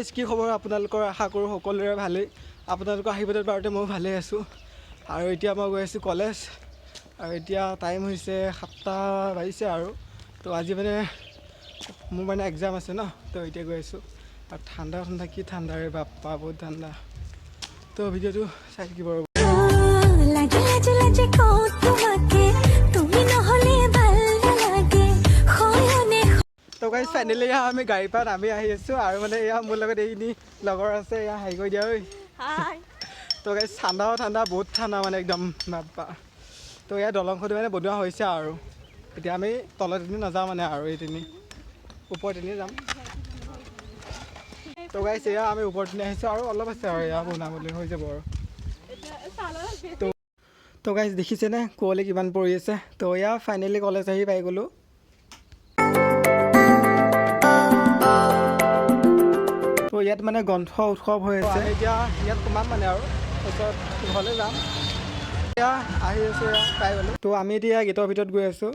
guys কি খবৰ আপোনালোকৰ আশা কৰোঁ সকলোৰে ভালেই আপোনালোকৰ আশীৰ্বাদত বাৰতে মই ভালে আছোঁ আৰু এতিয়া মই গৈ আছোঁ কলেজ আৰু এতিয়া টাইম হৈছে 7টা বাজিছে আৰু তো আজি মানে মোৰ মানে এক্সাম আছে ন তো এতিয়া গৈ আছোঁ আৰু ঠাণ্ডা ঠাণ্ডা কি ঠাণ্ডা ৰে বাপ্পা বহুত ঠাণ্ডা তো ভিডিঅ'টো চাই থাকিব ৰ'ব তো গাইজ ফাইনেলি আমি গাড়ীৰ পৰা নামি আহি আছোঁ আৰু মানে এয়া মোৰ লগত এইখিনি লগৰ আছে এয়া হেৰি কৰি দিয়া ঐ তো গাইজ ঠাণ্ডাও ঠাণ্ডা বহুত ঠাণ্ডা মানে একদম বাপ্পা তো এয়া দলংখনটো মানে বনোৱা হৈছে আৰু এতিয়া আমি তলত এনে নাযাওঁ মানে আৰু এইখিনি ওপৰত এনে যাম তো গাইজ এয়া আমি ওপৰত এনে আহিছোঁ আৰু অলপ আছে আৰু এয়া বনাবলৈ হৈ যাব আৰু তো গাইজ দেখিছেনে কুঁৱলী কিমান পৰি আছে তো এয়া ফাইনেলি কলেজ আহি পাই গ'লোঁ তো ইয়াত মানে গ্ৰন্থ উৎসৱ হৈ আছে এতিয়া ইয়াত সোমাম মানে আৰু তাৰপিছত ঘৰলৈ যাম এতিয়া আহি আছোঁ এয়া পাই গ'লোঁ তো আমি এতিয়া গেটৰ ভিতৰত গৈ আছোঁ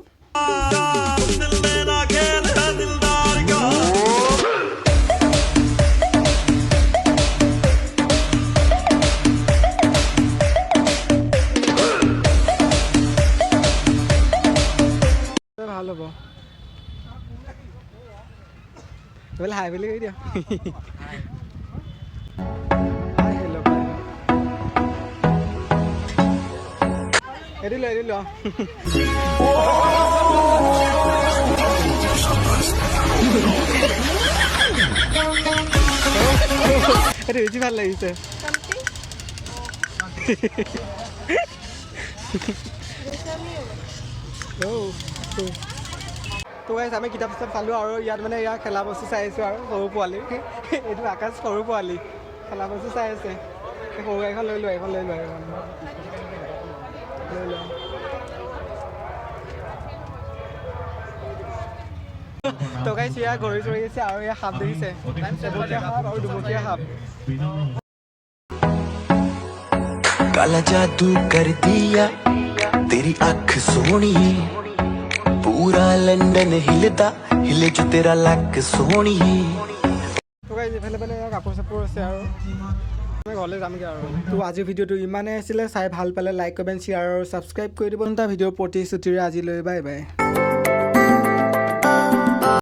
ভাল হ'ব বোলে হাই বুলি কৈ দিয়া হাই হেল্ল' এৰি ল এইটো বেছি ভাল লাগিছে তো গাইজ আমি কিতাপ চিতাপ চালোঁ আৰু ইয়াত মানে ইয়াৰ খেলা বস্তু চাই আছোঁ আৰু সৰু পোৱালি এইটো আকাশ সৰু পোৱালি খেলা বস্তু চাই আছে সৰু গাড়ীখন লৈ লোৱা এইখন লৈ লোৱা এইখন লৈ লোৱা তো গাইজ ইয়াৰ ঘড়ী চৰি আছে আৰু ইয়াৰ সাপ দেখিছে এবতীয়া সাপ আৰু দুবতীয়া সাপ काला जादू कर दिया तेरी आँख सोनी पूरा लंदन हिलता हिले जो तेरा लक सोनी তো গাইজ এইফালে মানে কাপোৰ চাপোৰ আছে আৰু আমি ঘৰলৈ যামগৈ আৰু তো আজিৰ ভিডিঅ'টো ইমানেই আছিলে চাই ভাল পালে লাইক কমেণ্ট শ্বেয়াৰ আৰু ছাবস্ক্ৰাইব কৰি দিব তাৰ ভিডিঅ'ৰ প্ৰতিশ্ৰুতিৰে আজিলৈ বাই বাই